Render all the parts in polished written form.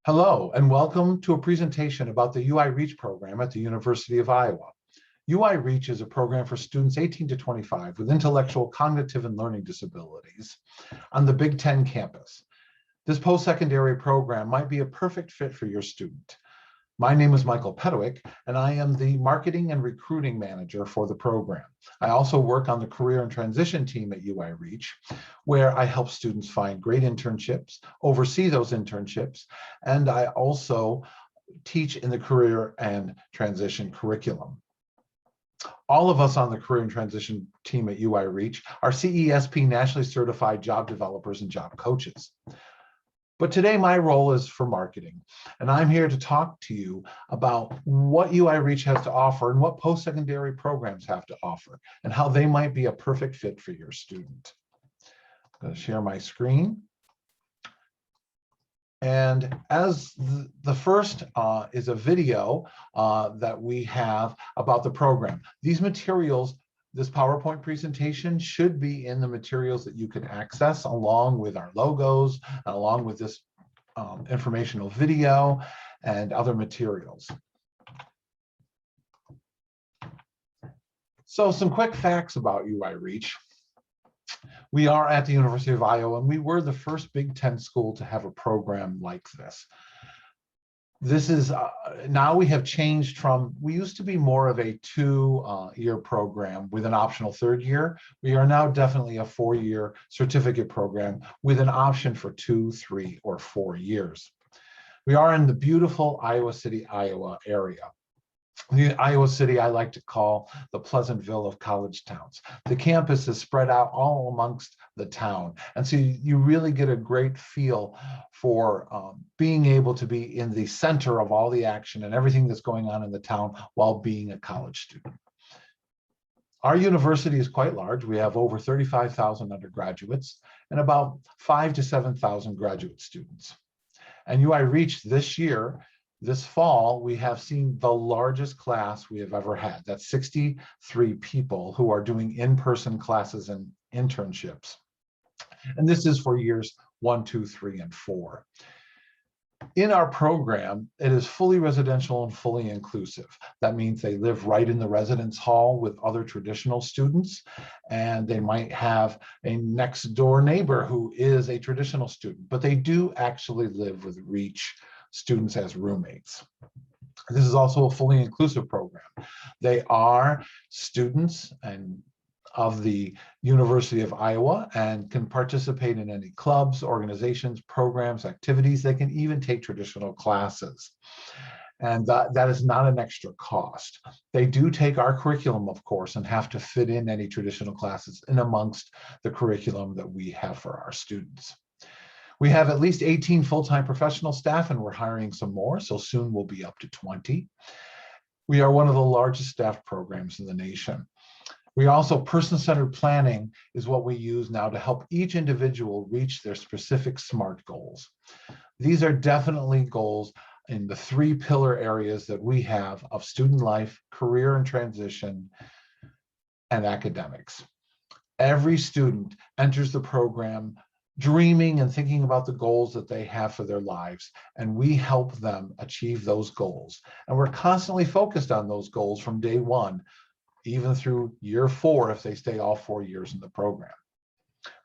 Hello, and welcome to a presentation about the UI Reach program at the University of Iowa. UI Reach is a program for students 18 to 25 with intellectual, cognitive, and learning disabilities on the Big Ten campus. This post-secondary program might be a perfect fit for your student. My name is Michael Pedowick, and I am the marketing and recruiting manager for the program. I also work on the career and transition team at UI Reach, where I help students find great internships, oversee those internships, and I also teach in the career and transition curriculum. All of us on the career and transition team at UI Reach are CESP nationally certified job developers and job coaches. But today my role is for marketing, and I'm here to talk to you about what UI Reach has to offer and what post-secondary programs have to offer and how they might be a perfect fit for your student. I'm going to share my screen. And as the first is a video that we have about the program. These materials, this PowerPoint presentation should be in the materials that you can access along with our logos, and along with this informational video and other materials. So some quick facts about UI Reach. We are at the University of Iowa, and we were the first Big Ten school to have a program like this. This is, now we have changed from, we used to be more of a two-year program with an optional third year. We are now definitely a 4-year certificate program with an option for 2, 3, or 4 years. We are in the beautiful Iowa City, Iowa area. The Iowa City, I like to call the Pleasantville of college towns. The campus is spread out all amongst the town. And so you really get a great feel for being able to be in the center of all the action and everything that's going on in the town while being a college student. Our university is quite large. We have over 35,000 undergraduates and about 5,000 to 7,000 graduate students. And UI Reach this year, this fall, we have seen the largest class we have ever had. That's 63 people who are doing in-person classes and internships. And this is for years 1, 2, 3, and 4. In our program, it is fully residential and fully inclusive. That means they live right in the residence hall with other traditional students, and they might have a next door neighbor who is a traditional student, but they do actually live with Reach students as roommates. This is also a fully inclusive program. They are students of the University of Iowa and can participate in any clubs, organizations, programs, activities. They can even take traditional classes. And that is not an extra cost. They do take our curriculum, of course, and have to fit in any traditional classes in amongst the curriculum that we have for our students. We have at least 18 full-time professional staff, and we're hiring some more, so soon we'll be up to 20. We are one of the largest staffed programs in the nation. We also, person-centered planning is what we use now to help each individual reach their specific SMART goals. These are definitely goals in the 3 pillar areas that we have of student life, career and transition, and academics. Every student enters the program dreaming and thinking about the goals that they have for their lives, and we help them achieve those goals. And we're constantly focused on those goals from day 1, even through year 4, if they stay all 4 years in the program.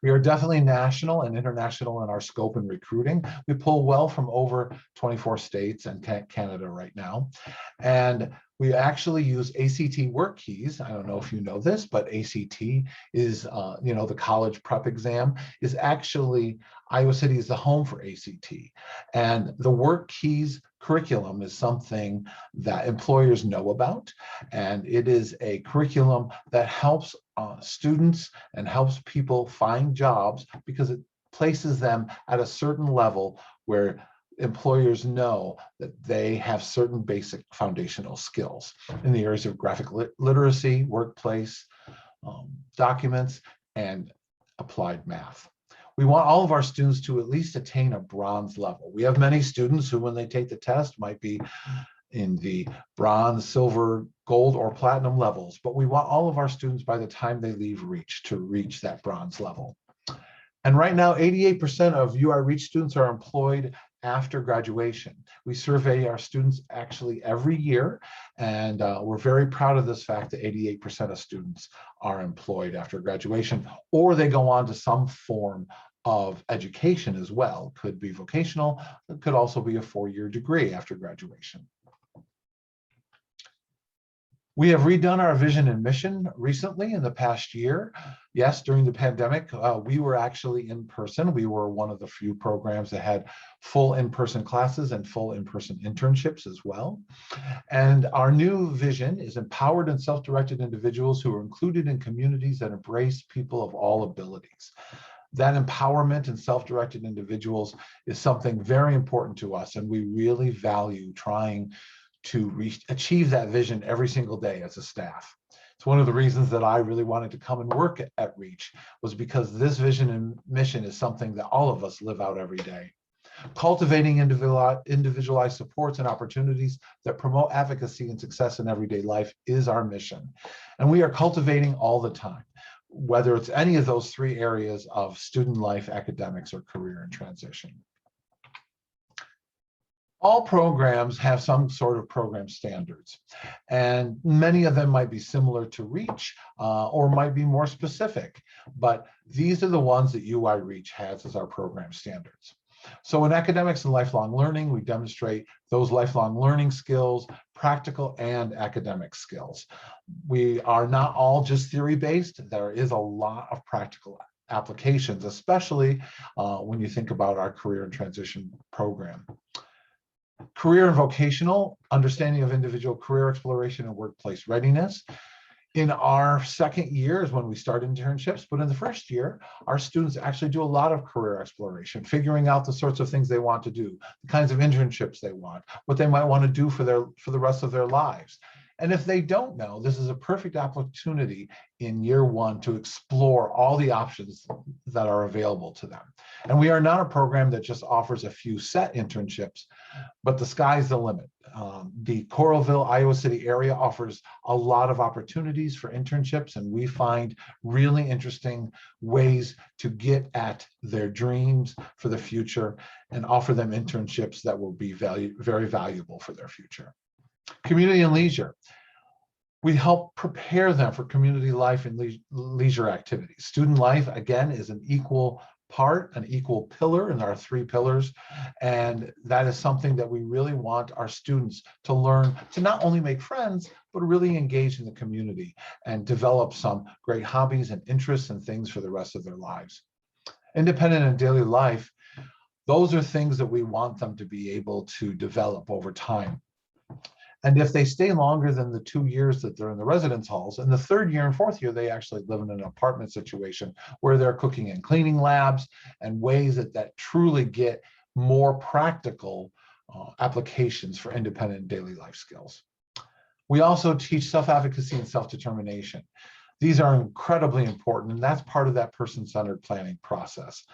We are definitely national and international in our scope and recruiting. We pull well from over 24 states and Canada right now. And we actually use ACT work keys. I don't know if you know this, but ACT is, the college prep exam is actually, Iowa City is the home for ACT. And the work keys curriculum is something that employers know about. And it is a curriculum that helps students and helps people find jobs because it places them at a certain level where employers know that they have certain basic foundational skills in the areas of graphic literacy, workplace, documents, and applied math. We want all of our students to at least attain a bronze level. We have many students who, when they take the test, might be in the bronze, silver, gold, or platinum levels, but we want all of our students by the time they leave Reach to reach that bronze level. And right now, 88% of UI Reach students are employed after graduation. We survey our students actually every year, and we're very proud of this fact that 88% of students are employed after graduation, or they go on to some form of education as well. Could be vocational, it could also be a 4-year degree after graduation. We have redone our vision and mission recently in the past year. Yes, during the pandemic, we were actually in person. We were one of the few programs that had full in-person classes and full in-person internships as well. And our new vision is empowered and self-directed individuals who are included in communities that embrace people of all abilities. That empowerment and self-directed individuals is something very important to us, and we really value trying to achieve that vision every single day as a staff. It's one of the reasons that I really wanted to come and work at Reach, was because this vision and mission is something that all of us live out every day. Cultivating individualized supports and opportunities that promote advocacy and success in everyday life is our mission. And we are cultivating all the time, whether it's any of those 3 areas of student life, academics, or career and transition. All programs have some sort of program standards, and many of them might be similar to Reach or might be more specific, but these are the ones that UI Reach has as our program standards. So in academics and lifelong learning, we demonstrate those lifelong learning skills, practical and academic skills. We are not all just theory-based. There is a lot of practical applications, especially when you think about our career and transition program. Career and vocational, understanding of individual career exploration and workplace readiness. In our 2nd year is when we start internships, but in the 1st year, our students actually do a lot of career exploration, figuring out the sorts of things they want to do, the kinds of internships they want, what they might want to do for the rest of their lives. And if they don't know, this is a perfect opportunity in year 1 to explore all the options that are available to them. And we are not a program that just offers a few set internships, but the sky's the limit. The Coralville, Iowa City area offers a lot of opportunities for internships, and we find really interesting ways to get at their dreams for the future and offer them internships that will be very valuable for their future. Community and leisure. We help prepare them for community life and leisure activities. Student life, again, is an equal part, an equal pillar in our 3 pillars. And that is something that we really want our students to learn to not only make friends, but really engage in the community and develop some great hobbies and interests and things for the rest of their lives. Independent and daily life, those are things that we want them to be able to develop over time. And if they stay longer than the 2 years that they're in the residence halls, in the 3rd year and 4th year, they actually live in an apartment situation where they're cooking and cleaning labs and ways that truly get more practical applications for independent daily life skills. We also teach self-advocacy and self-determination. These are incredibly important, and that's part of that person-centered planning process.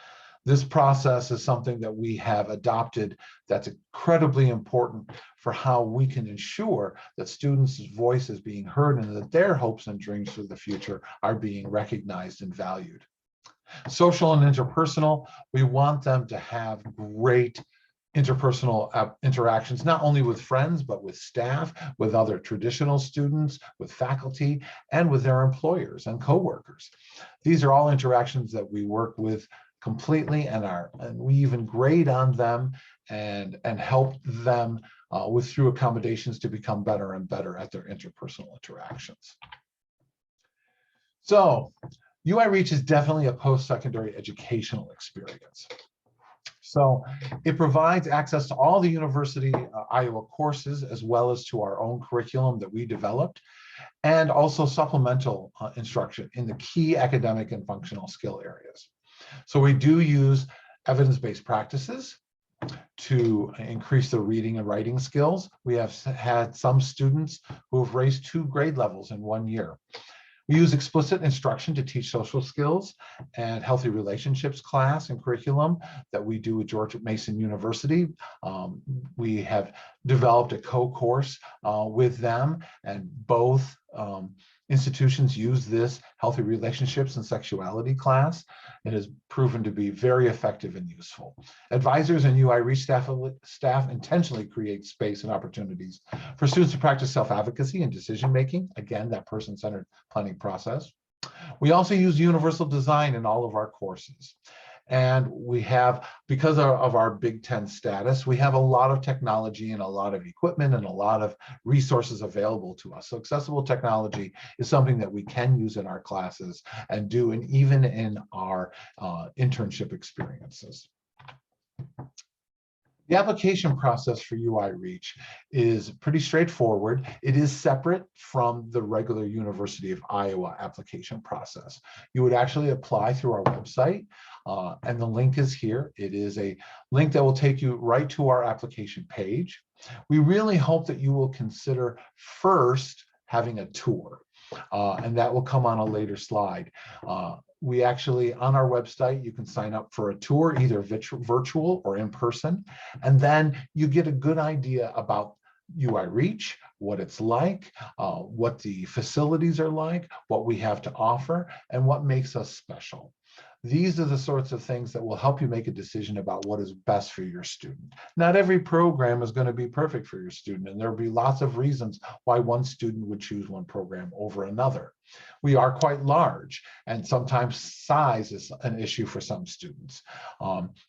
This process is something that we have adopted that's incredibly important for how we can ensure that students' voice is being heard and that their hopes and dreams for the future are being recognized and valued. Social and interpersonal, we want them to have great interpersonal interactions, not only with friends, but with staff, with other traditional students, with faculty, and with their employers and coworkers. These are all interactions that we work with completely, and we even grade on them and help them through accommodations to become better and better at their interpersonal interactions. So UI Reach is definitely a post-secondary educational experience. So it provides access to all the University Iowa courses, as well as to our own curriculum that we developed, and also supplemental instruction in the key academic and functional skill areas. So we do use evidence-based practices to increase their reading and writing skills. We have had some students who have raised 2 grade levels in 1 year. We use explicit instruction to teach social skills and healthy relationships class and curriculum that we do at George Mason University. We have developed a co-course with them, and both Institutions use this healthy relationships and sexuality class. It has proven to be very effective and useful. Advisors and UI Reach staff intentionally create space and opportunities for students to practice self-advocacy and decision-making. Again, that person-centered planning process. We also use universal design in all of our courses. And we have, because of our Big Ten status, we have a lot of technology and a lot of equipment and a lot of resources available to us. So accessible technology is something that we can use in our classes and do, and even in our internship experiences. The application process for UI Reach is pretty straightforward. It is separate from the regular University of Iowa application process. You would actually apply through our website, and the link is here. It is a link that will take you right to our application page. We really hope that you will consider first having a tour, and that will come on a later slide. We actually, on our website, you can sign up for a tour, either virtual or in person, and then you get a good idea about UI Reach, what it's like, what the facilities are like, what we have to offer, and what makes us special. These are the sorts of things that will help you make a decision about what is best for your student. Not every program is going to be perfect for your student, and there will be lots of reasons why one student would choose one program over another. We are quite large, and sometimes size is an issue for some students.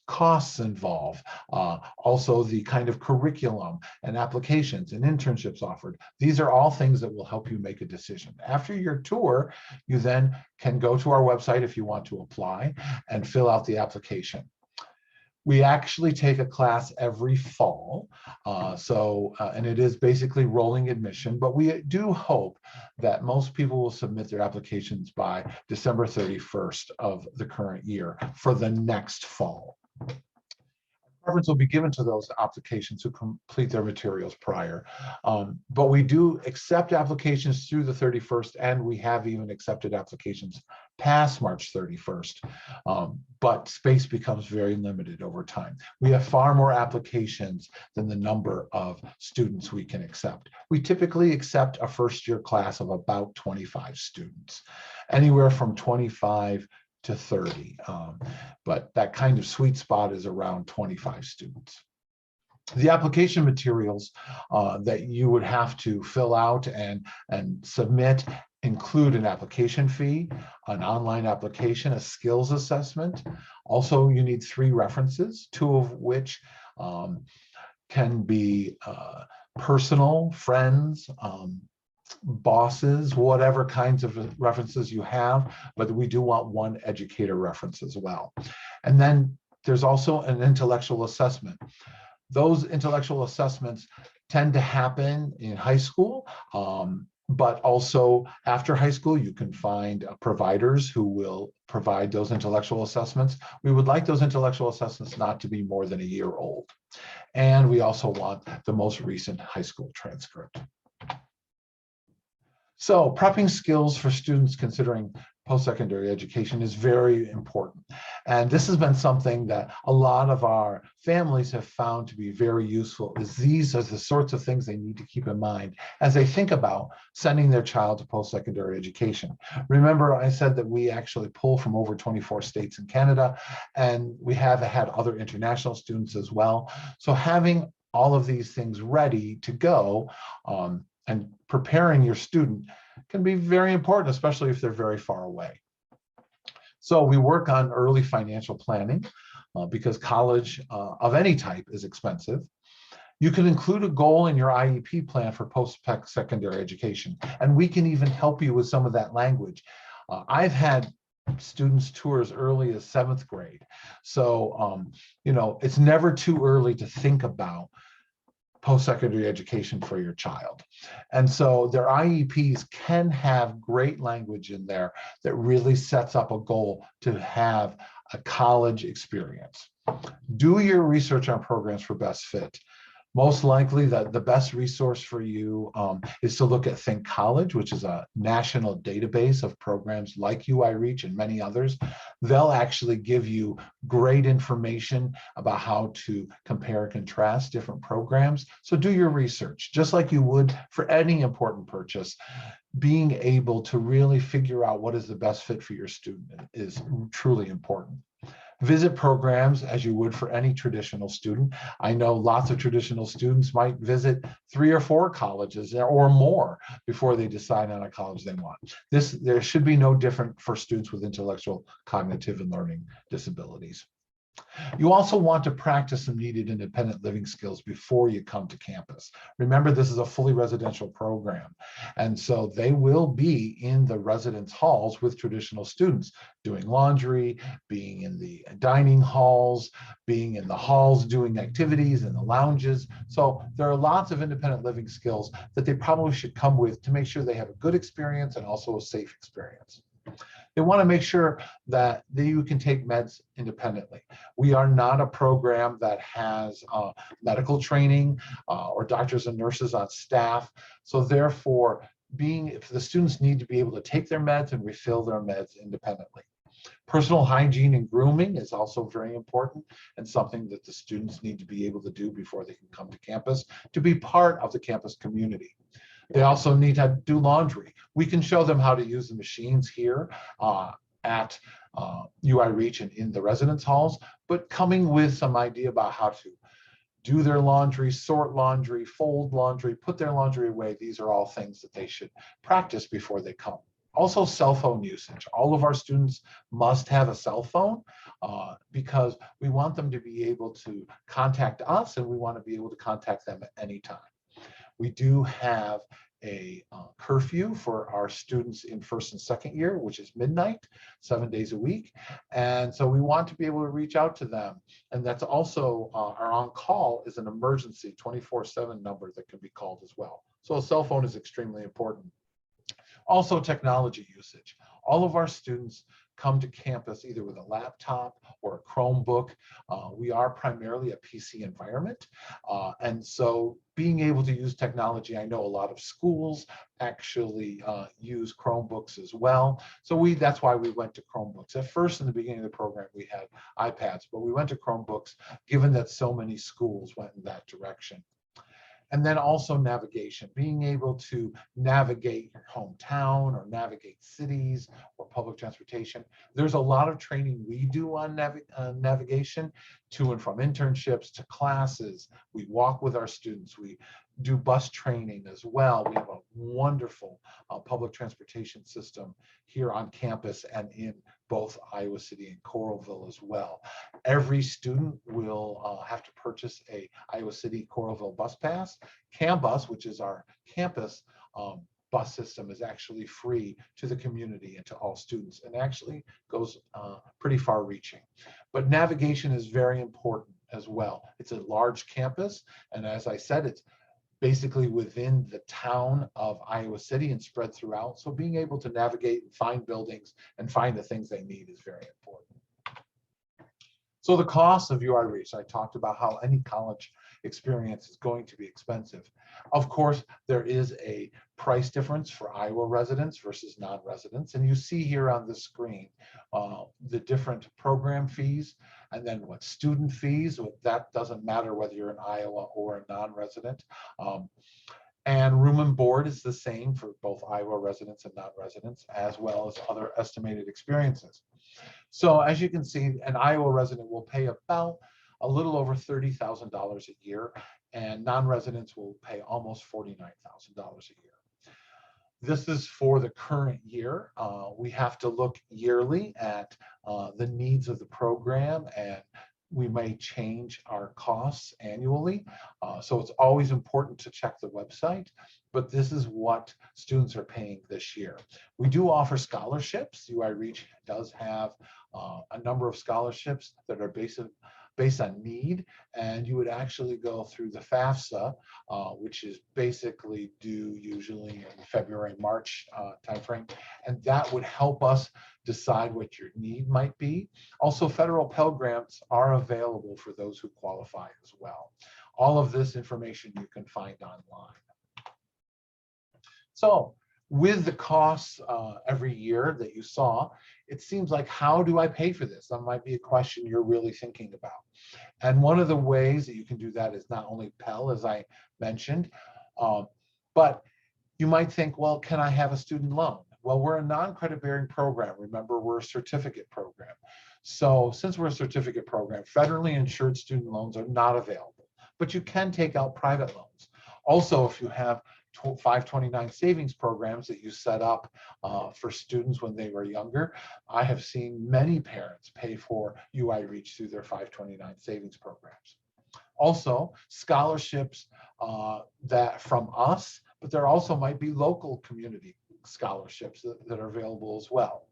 Costs involved, also the kind of curriculum and applications and internships offered. These are all things that will help you make a decision. After your tour, you then can go to our website if you want to apply and fill out the application. We actually take a class every fall, and it is basically rolling admission, but we do hope that most people will submit their applications by December 31st of the current year for the next fall. Preference will be given to those applications who complete their materials prior. But we do accept applications through the 31st, and we have even accepted applications past March 31st. But space becomes very limited over time. We have far more applications than the number of students we can accept. We typically accept a first-year class of about 25 students, anywhere from 25 to 30, but that kind of sweet spot is around 25 students. The application materials that you would have to fill out and submit include an application fee, an online application, a skills assessment. Also, you need 3 references, 2 of which can be personal, friends, bosses, whatever kinds of references you have, but we do want 1 educator reference as well. And then there's also an intellectual assessment. Those intellectual assessments tend to happen in high school, but also after high school, you can find providers who will provide those intellectual assessments. We would like those intellectual assessments not to be more than a year old. And we also want the most recent high school transcript. So prepping skills for students considering post-secondary education is very important. And this has been something that a lot of our families have found to be very useful, is these are the sorts of things they need to keep in mind as they think about sending their child to post-secondary education. Remember, I said that we actually pull from over 24 states in Canada, and we have had other international students as well. So having all of these things ready to go and preparing your student can be very important, especially if they're very far away. So we work on early financial planning because college of any type is expensive. You can include a goal in your IEP plan for post-secondary education, and we can even help you with some of that language. I've had students tour as early as 7th grade. So, it's never too early to think about post-secondary education for your child. And so their IEPs can have great language in there that really sets up a goal to have a college experience. Do your research on programs for best fit. Most likely the best resource for you is to look at Think College, which is a national database of programs like UI Reach and many others. They'll actually give you great information about how to compare and contrast different programs. So do your research, just like you would for any important purchase. Being able to really figure out what is the best fit for your student is truly important. Visit programs as you would for any traditional student. I know lots of traditional students might visit 3 or 4 colleges or more before they decide on a college they want. There should be no different for students with intellectual, cognitive, and learning disabilities. You also want to practice some needed independent living skills before you come to campus. Remember, this is a fully residential program, and so they will be in the residence halls with traditional students, doing laundry, being in the dining halls, being in the halls doing activities in the lounges. So there are lots of independent living skills that they probably should come with to make sure they have a good experience and also a safe experience. They want to make sure that you can take meds independently. We are not a program that has medical training or doctors and nurses on staff. So therefore, if the students need to be able to take their meds and refill their meds independently. Personal hygiene and grooming is also very important and something that the students need to be able to do before they can come to campus to be part of the campus community. They also need to do laundry. We can show them how to use the machines here at UI Reach and in the residence halls, but coming with some idea about how to do their laundry, sort laundry, fold laundry, put their laundry away. These are all things that they should practice before they come. Also, cell phone usage. All of our students must have a cell phone because we want them to be able to contact us and we want to be able to contact them at any time. We do have a curfew for our students in first and second year, which is midnight, 7 days a week. And so we want to be able to reach out to them. And that's also our on-call is an emergency 24/7 number that can be called as well. So a cell phone is extremely important. Also, technology usage. All of our students come to campus either with a laptop or a Chromebook. We are primarily a PC environment. And so being able to use technology, I know a lot of schools actually use Chromebooks as well. So that's why we went to Chromebooks. At first, in the beginning of the program, we had iPads, but we went to Chromebooks given that so many schools went in that direction. And then also navigation, being able to navigate your hometown or navigate cities or public transportation. There's a lot of training we do on navigation to and from internships to classes. We walk with our students. We do bus training as well. We have a wonderful public transportation system here on campus and in both Iowa City and Coralville as well. Every student will have to purchase a Iowa City Coralville bus pass. CAMBUS, which is our campus bus system, is actually free to the community and to all students and actually goes pretty far reaching. But navigation is very important as well. It's a large campus, and as I said, it's basically within the town of Iowa City and spread throughout. So being able to navigate and find buildings and find the things they need is very important. So the cost of UI Reach, I talked about how any college experience is going to be expensive. Of course, there is a price difference for Iowa residents versus non-residents. And you see here on the screen the different program fees and then what student fees. That doesn't matter whether you're in Iowa or a non-resident. And room and board is the same for both Iowa residents and non-residents, as well as other estimated experiences. So as you can see, an Iowa resident will pay about a little over $30,000 a year, and non-residents will pay almost $49,000 a year. This is for the current year. We have to look yearly at the needs of the program, and we may change our costs annually. So it's always important to check the website, but this is what students are paying this year. We do offer scholarships. UI Reach does have a number of scholarships that are based on need, and you would actually go through the FAFSA, which is basically due usually in February, March timeframe, and that would help us decide what your need might be. Also, federal Pell Grants are available for those who qualify as well. All of this information you can find online. So with the costs every year that you saw, it seems like, how do I pay for this? That might be a question you're really thinking about. And one of the ways that you can do that is not only Pell, as I mentioned, but you might think, well, can I have a student loan? Well, we're a non-credit bearing program. Remember, we're a certificate program. So since we're a certificate program, federally insured student loans are not available, but you can take out private loans. Also, if you have 529 savings programs that you set up for students when they were younger, I have seen many parents pay for UI Reach through their 529 savings programs. Also, scholarships that from us, but there also might be local community scholarships that are available as well.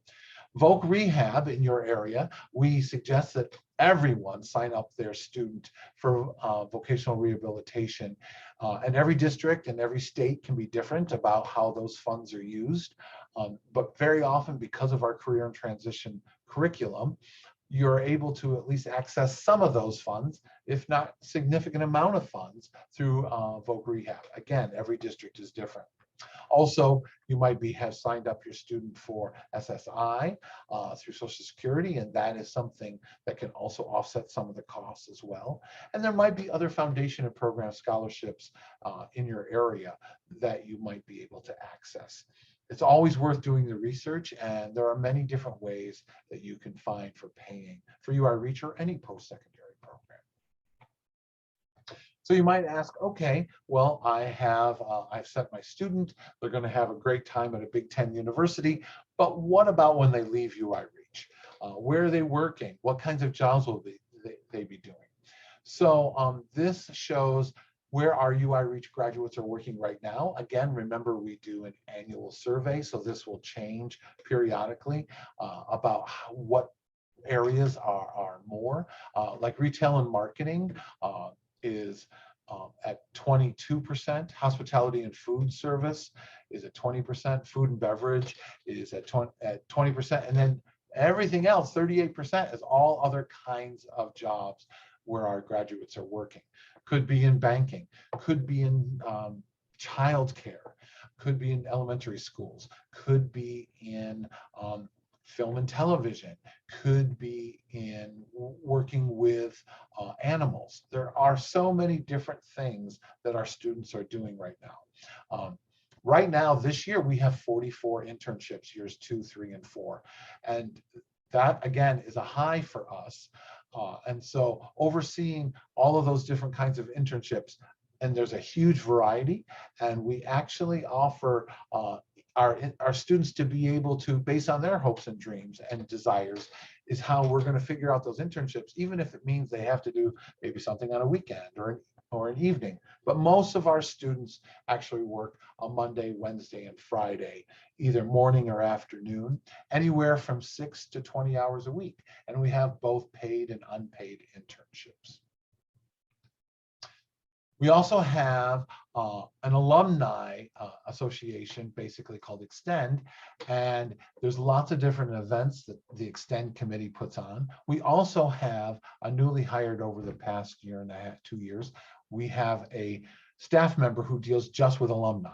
Voc Rehab in your area, we suggest that everyone sign up their student for vocational rehabilitation. And every district and every state can be different about how those funds are used. But very often, because of our career and transition curriculum, you're able to at least access some of those funds, if not significant amount of funds, through Voc Rehab. Again, every district is different. Also, you might have signed up your student for SSI through Social Security, and that is something that can also offset some of the costs as well. And there might be other foundation and program scholarships in your area that you might be able to access. It's always worth doing the research, and there are many different ways that you can find for paying for UI Reach or any post-secondary program. So you might ask, okay, well, I've sent my student, they're going to have a great time at a Big Ten university, but what about when they leave UI Reach? Where are they working? What kinds of jobs will they be doing? So this shows where our UI Reach graduates are working right now. Again, remember, we do an annual survey, so this will change periodically about what areas are more. Like retail and marketing is at 22%. Hospitality and food service is at 20%. Food and beverage is at 20%. And then everything else, 38%, is all other kinds of jobs where our graduates are working. Could be in banking, could be in childcare, could be in elementary schools, could be in film and television, could be in working with animals. There are so many different things that our students are doing right now. Right now, this year, we have 44 internships, years 2, 3, and 4. And that, again, is a high for us. And so overseeing all of those different kinds of internships, and there's a huge variety, and we actually offer our students to be able to, based on their hopes and dreams and desires, is how we're going to figure out those internships, even if it means they have to do maybe something on a weekend or an evening. But most of our students actually work on Monday, Wednesday, and Friday, either morning or afternoon, anywhere from 6 to 20 hours a week. And we have both paid and unpaid internships. We also have an alumni association, basically called Extend, and there's lots of different events that the Extend committee puts on. We also have a newly hired over the past year and a half, 2 years, we have a staff member who deals just with alumni.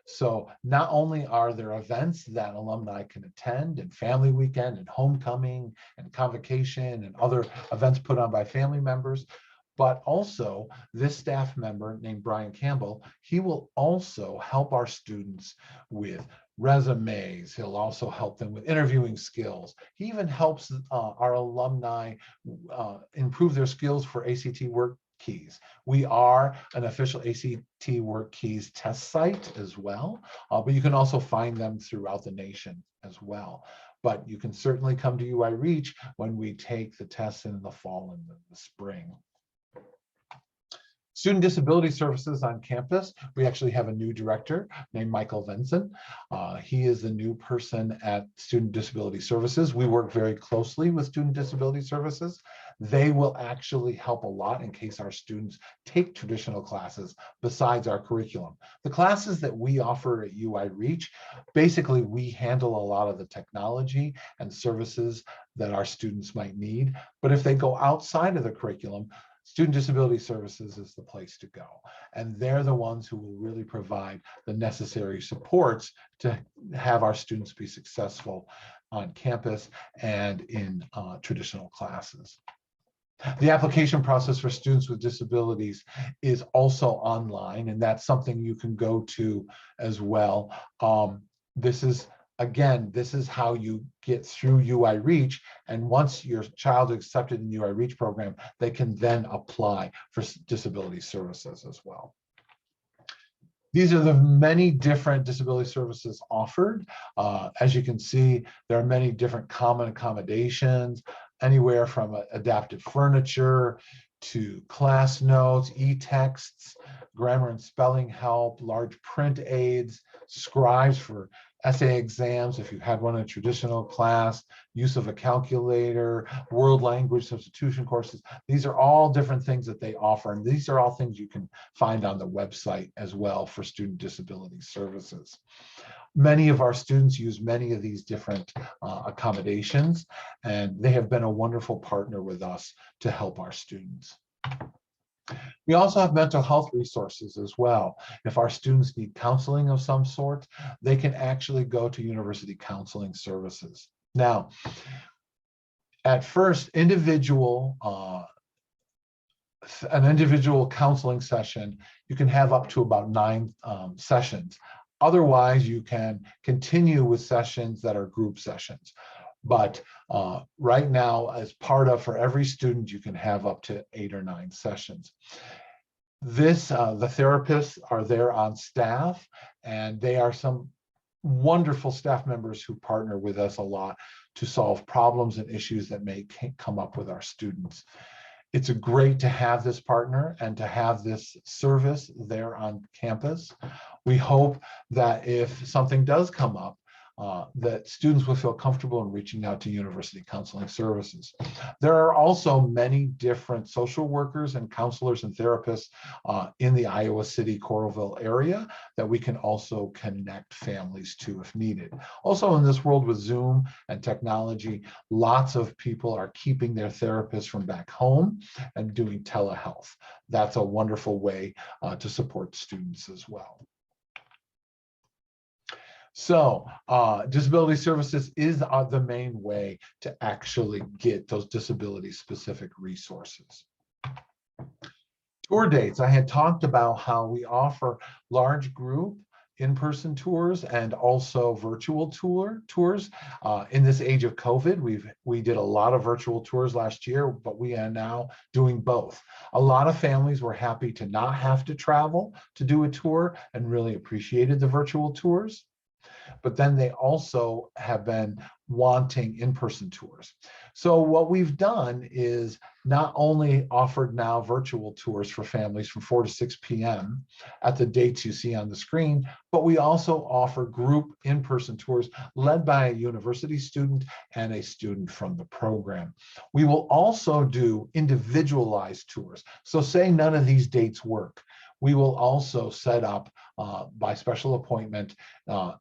So not only are there events that alumni can attend, and family weekend and homecoming and convocation and other events put on by family members, but also this staff member named Brian Campbell, he will also help our students with resumes. He'll also help them with interviewing skills. He even helps our alumni improve their skills for ACT Work Keys. We are an official ACT Work Keys test site as well, but you can also find them throughout the nation as well. But you can certainly come to UI Reach when we take the tests in the fall and the spring. Student Disability Services on campus, we actually have a new director named Michael Venson. He is the new person at Student Disability Services. We work very closely with Student Disability Services. They will actually help a lot in case our students take traditional classes besides our curriculum. The classes that we offer at UI Reach, basically we handle a lot of the technology and services that our students might need. But if they go outside of the curriculum, Student Disability Services is the place to go. And they're the ones who will really provide the necessary supports to have our students be successful on campus and in traditional classes. The application process for students with disabilities is also online, and that's something you can go to as well. This is how you get through UI Reach, and once your child is accepted in UI Reach program, they can then apply for disability services as well. These are the many different disability services offered. As you can see, there are many different common accommodations, anywhere from adaptive furniture to class notes, e-texts, grammar and spelling help, large print aids, scribes for essay exams if you had one in a traditional class, use of a calculator, world language substitution courses. These are all different things that they offer, and these are all things you can find on the website as well for student disability services. Many of our students use many of these different accommodations, and they have been a wonderful partner with us to help our students. We also have mental health resources as well. If our students need counseling of some sort, they can actually go to University Counseling Services. Now, at first, an individual counseling session, you can have up to about 9 sessions. Otherwise, you can continue with sessions that are group sessions. But right now, as part of, for every student, you can have up to 8 or 9 sessions. The therapists are there on staff, and they are some wonderful staff members who partner with us a lot to solve problems and issues that may come up with our students. It's great to have this partner and to have this service there on campus. We hope that if something does come up, that students will feel comfortable in reaching out to University Counseling Services. There are also many different social workers and counselors and therapists in the Iowa City, Coralville area that we can also connect families to if needed. Also, in this world with Zoom and technology, lots of people are keeping their therapists from back home and doing telehealth. That's a wonderful way to support students as well. So disability services is the main way to actually get those disability-specific resources. Tour dates. I had talked about how we offer large group in-person tours and also virtual tours. In this age of COVID, we did a lot of virtual tours last year, but we are now doing both. A lot of families were happy to not have to travel to do a tour and really appreciated the virtual tours. But then they also have been wanting in-person tours. So what we've done is not only offered now virtual tours for families from 4 to 6 p.m. at the dates you see on the screen, but we also offer group in-person tours led by a university student and a student from the program. We will also do individualized tours. So say none of these dates work. We will also set up by special appointment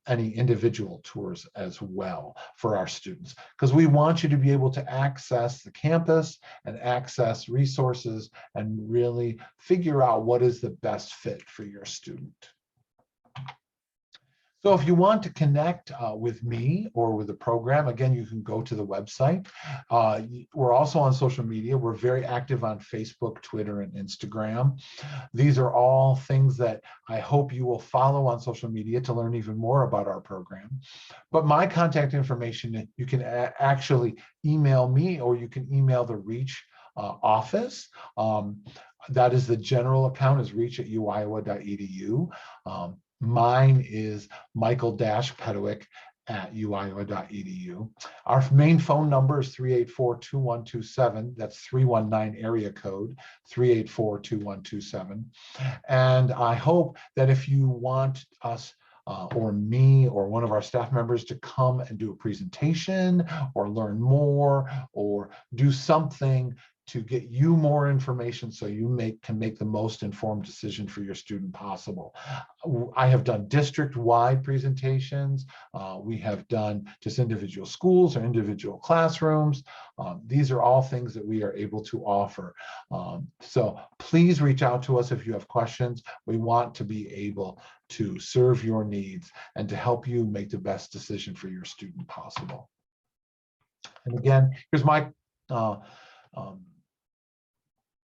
any individual tours as well for our students, because we want you to be able to access the campus and access resources and really figure out what is the best fit for your student. So if you want to connect with me or with the program, again, you can go to the website. We're also on social media. We're very active on Facebook, Twitter, and Instagram. These are all things that I hope you will follow on social media to learn even more about our program. But my contact information, you can actually email me, or you can email the Reach office. That is the general account, is reach@uiowa.edu. Mine is michael-pedowick@uiowa.edu. Our main phone number is 384-2127. That's 319 area code, 384-2127. And I hope that if you want us or me or one of our staff members to come and do a presentation or learn more or do something to get you more information so you can make the most informed decision for your student possible. I have done district-wide presentations. We have done just individual schools or individual classrooms. These are all things that we are able to offer. So please reach out to us if you have questions. We want to be able to serve your needs and to help you make the best decision for your student possible. And again, here's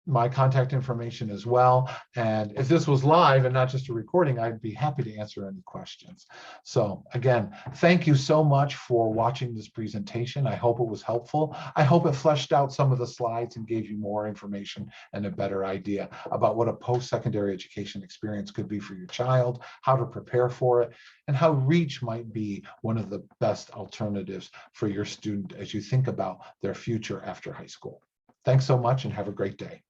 my contact information as well. And if this was live and not just a recording, I'd be happy to answer any questions. So again, thank you so much for watching this presentation. I hope it was helpful. I hope it fleshed out some of the slides and gave you more information and a better idea about what a post-secondary education experience could be for your child, how to prepare for it, and how REACH might be one of the best alternatives for your student as you think about their future after high school. Thanks so much and have a great day.